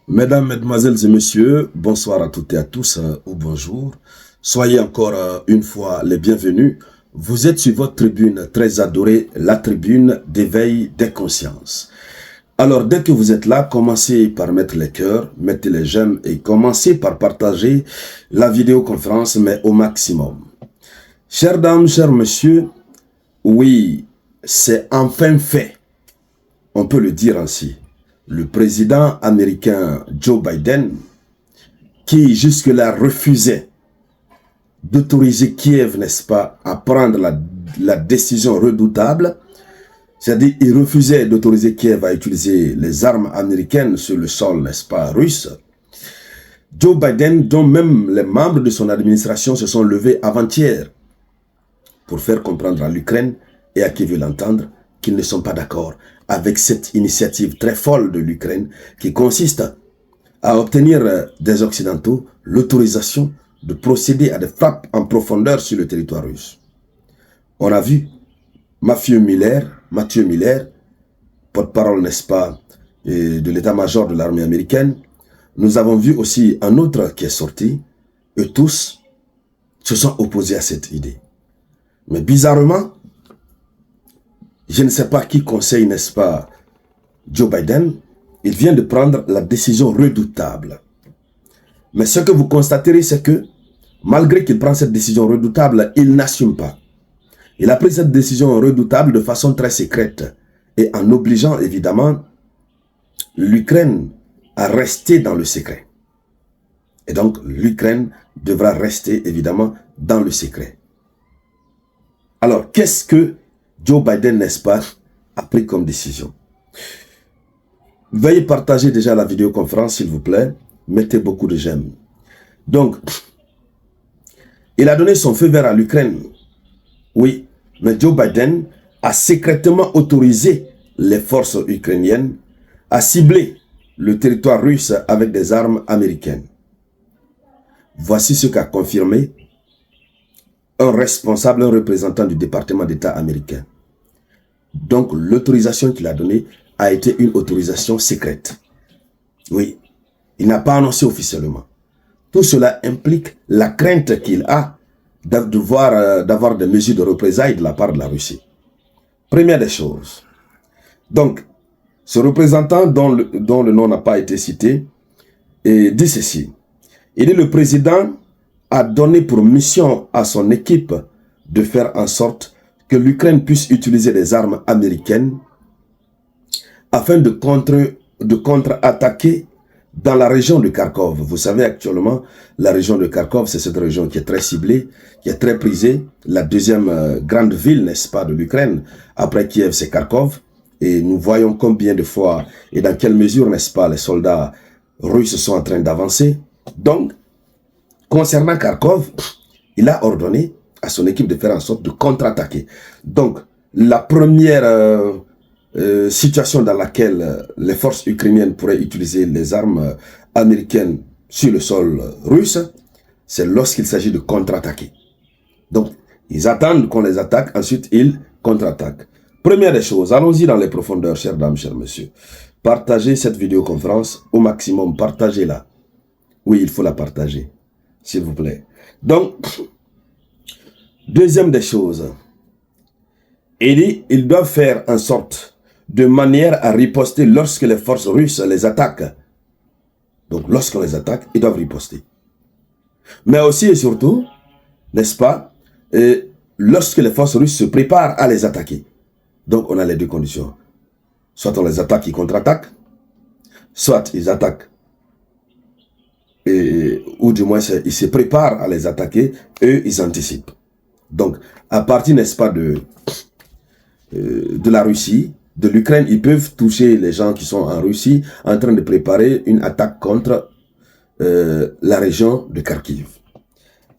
Mesdames, Mesdemoiselles et Messieurs, bonsoir à toutes et à tous, ou bonjour. Soyez encore une fois les bienvenus. Vous êtes sur votre tribune très adorée, la tribune d'éveil des consciences. Alors, dès que vous êtes là, commencez par mettre les cœurs, mettez les j'aime et commencez par partager la vidéoconférence, mais au maximum. Chères dames, chers messieurs, oui, c'est enfin fait. On peut le dire ainsi. Le président américain Joe Biden, qui jusque-là refusait d'autoriser Kiev, n'est-ce pas, à prendre la décision redoutable, c'est-à-dire il refusait d'autoriser Kiev à utiliser les armes américaines sur le sol, n'est-ce pas, russe. Joe Biden, dont même les membres de son administration se sont levés avant-hier pour faire comprendre à l'Ukraine et à qui veut l'entendre qu'ils ne sont pas d'accord avec cette initiative très folle de l'Ukraine qui consiste à obtenir des Occidentaux l'autorisation de procéder à des frappes en profondeur sur le territoire russe. On a vu Matthew Miller, porte-parole, n'est-ce pas, de l'état-major de l'armée américaine. Nous avons vu aussi un autre qui est sorti. Eux tous se sont opposés à cette idée. Mais bizarrement, je ne sais pas qui conseille, n'est-ce pas, Joe Biden. Il vient de prendre la décision redoutable. Mais ce que vous constaterez, c'est que, malgré qu'il prend cette décision redoutable, il n'assume pas. Il a pris cette décision redoutable de façon très secrète et en obligeant évidemment l'Ukraine à rester dans le secret. Et donc, l'Ukraine devra rester évidemment dans le secret. Alors, qu'est-ce que Joe Biden, n'est-ce pas, a pris comme décision? Veuillez partager déjà la vidéoconférence, s'il vous plaît. Mettez beaucoup de j'aime. Donc, il a donné son feu vert à l'Ukraine. Oui, mais Joe Biden a secrètement autorisé les forces ukrainiennes à cibler le territoire russe avec des armes américaines. Voici ce qu'a confirmé un responsable, un représentant du département d'État américain. Donc, l'autorisation qu'il a donnée a été une autorisation secrète. Oui, il n'a pas annoncé officiellement. Tout cela implique la crainte qu'il a d'avoir des mesures de représailles de la part de la Russie. Première des choses. Donc, ce représentant dont le nom n'a pas été cité dit ceci. Il dit: le président a donné pour mission à son équipe de faire en sorte que l'Ukraine puisse utiliser des armes américaines afin de contre-attaquer dans la région de Kharkov. Vous savez, actuellement, la région de Kharkov, c'est cette région qui est très ciblée, qui est très prisée. La deuxième grande ville, n'est-ce pas, de l'Ukraine, après Kiev, c'est Kharkov. Et nous voyons combien de fois et dans quelle mesure, n'est-ce pas, les soldats russes sont en train d'avancer. Donc, concernant Kharkov, il a ordonné à son équipe de faire en sorte de contre-attaquer. Donc, la première situation dans laquelle les forces ukrainiennes pourraient utiliser les armes américaines sur le sol russe, c'est lorsqu'il s'agit de contre-attaquer. Donc, ils attendent qu'on les attaque, ensuite ils contre-attaquent. Première des choses, allons-y dans les profondeurs, chères dames, chers messieurs. Partagez cette vidéoconférence au maximum, partagez-la. Oui, il faut la partager, s'il vous plaît. Donc, deuxième des choses, il dit, ils doivent faire en sorte de manière à riposter lorsque les forces russes les attaquent. Donc, lorsqu'on les attaque, ils doivent riposter. Mais aussi et surtout, n'est-ce pas, lorsque les forces russes se préparent à les attaquer. Donc, on a les deux conditions. Soit on les attaque, ils contre-attaquent, soit ils attaquent, ou du moins, ils se préparent à les attaquer, eux, ils anticipent. Donc, à partir, n'est-ce pas, de la Russie, de l'Ukraine, ils peuvent toucher les gens qui sont en Russie en train de préparer une attaque contre la région de Kharkiv.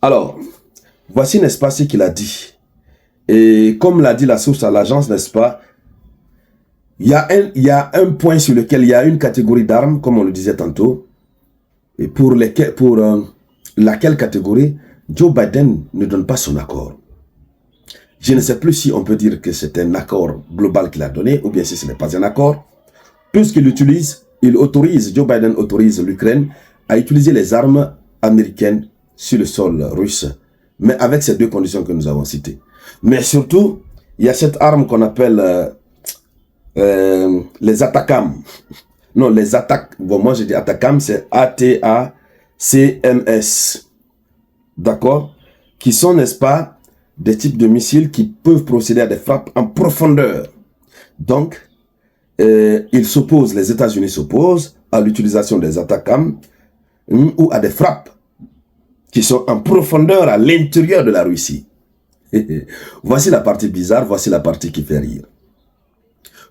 Alors, voici, n'est-ce pas, ce qu'il a dit. Et comme l'a dit la source à l'agence, n'est-ce pas, il y a un point sur lequel il y a une catégorie d'armes, comme on le disait tantôt, et pour laquelle catégorie Joe Biden ne donne pas son accord. Je ne sais plus si on peut dire que c'est un accord global qu'il a donné, ou bien si ce n'est pas un accord, puisqu'il utilise Joe Biden autorise l'Ukraine à utiliser les armes américaines sur le sol russe, mais avec ces deux conditions que nous avons citées. Mais surtout, il y a cette arme qu'on appelle les ATACMS. Non, les attaques, bon, moi je dis ATACMS, c'est ATACMS. D'accord? Qui sont, n'est-ce pas, des types de missiles qui peuvent procéder à des frappes en profondeur. Donc, ils s'opposent, les États-Unis s'opposent à l'utilisation des ATACMS ou à des frappes qui sont en profondeur à l'intérieur de la Russie. Voici la partie bizarre, voici la partie qui fait rire.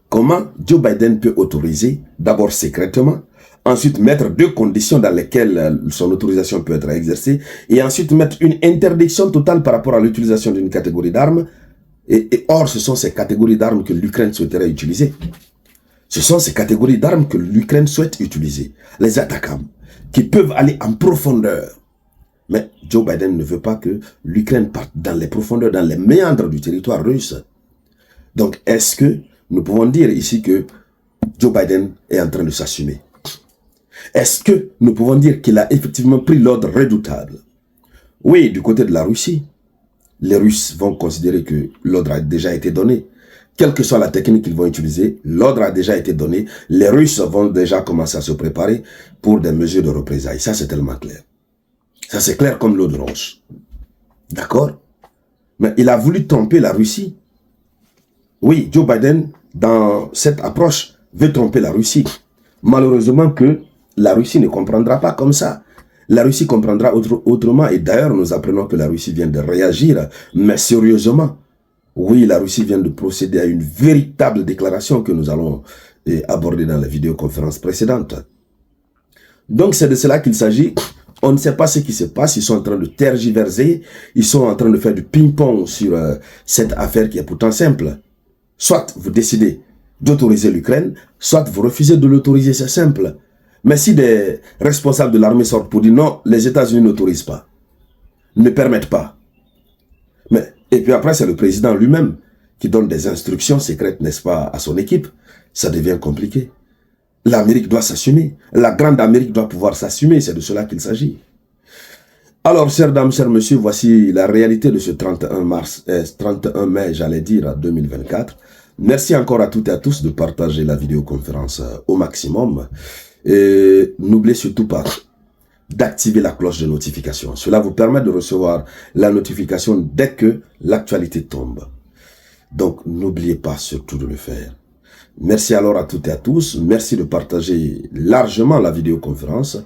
Comment Joe Biden peut autoriser, d'abord secrètement, ensuite mettre deux conditions dans lesquelles son autorisation peut être exercée, et ensuite mettre une interdiction totale par rapport à l'utilisation d'une catégorie d'armes, et or ce sont ces catégories d'armes que l'Ukraine souhaiterait utiliser. Ce sont ces catégories d'armes que l'Ukraine souhaite utiliser, les attaquants, qui peuvent aller en profondeur. Mais Joe Biden ne veut pas que l'Ukraine parte dans les profondeurs, dans les méandres du territoire russe. Donc, est-ce que nous pouvons dire ici que Joe Biden est en train de s'assumer? Est-ce que nous pouvons dire qu'il a effectivement pris l'ordre redoutable? Oui, du côté de la Russie, les Russes vont considérer que l'ordre a déjà été donné. Quelle que soit la technique qu'ils vont utiliser, l'ordre a déjà été donné. Les Russes vont déjà commencer à se préparer pour des mesures de représailles. Ça, c'est tellement clair. Ça, c'est clair comme l'eau de roche. D'accord? Mais il a voulu tromper la Russie. Oui, Joe Biden, dans cette approche, veut tromper la Russie. Malheureusement que la Russie ne comprendra pas comme ça. La Russie comprendra autrement. Et d'ailleurs, nous apprenons que la Russie vient de réagir, mais sérieusement. Oui, la Russie vient de procéder à une véritable déclaration que nous allons aborder dans la vidéoconférence précédente. Donc, c'est de cela qu'il s'agit. On ne sait pas ce qui se passe. Ils sont en train de tergiverser. Ils sont en train de faire du ping-pong sur cette affaire qui est pourtant simple. Soit vous décidez d'autoriser l'Ukraine, soit vous refusez de l'autoriser, c'est simple. Mais si des responsables de l'armée sortent pour dire non, les États-Unis n'autorisent pas, ne permettent pas. Et puis après, c'est le président lui-même qui donne des instructions secrètes, n'est-ce pas, à son équipe. Ça devient compliqué. L'Amérique doit s'assumer. La grande Amérique doit pouvoir s'assumer. C'est de cela qu'il s'agit. Alors, chères dames, chers messieurs, voici la réalité de ce 31 mai, j'allais dire, 2024. Merci encore à toutes et à tous de partager la vidéoconférence au maximum. Et n'oubliez surtout pas d'activer la cloche de notification. Cela vous permet de recevoir la notification dès que l'actualité tombe. Donc, n'oubliez pas surtout de le faire. Merci alors à toutes et à tous. Merci de partager largement la vidéoconférence.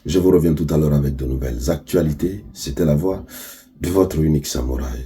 Je vous reviens tout à l'heure avec de nouvelles actualités. C'était la voix de votre unique samouraï.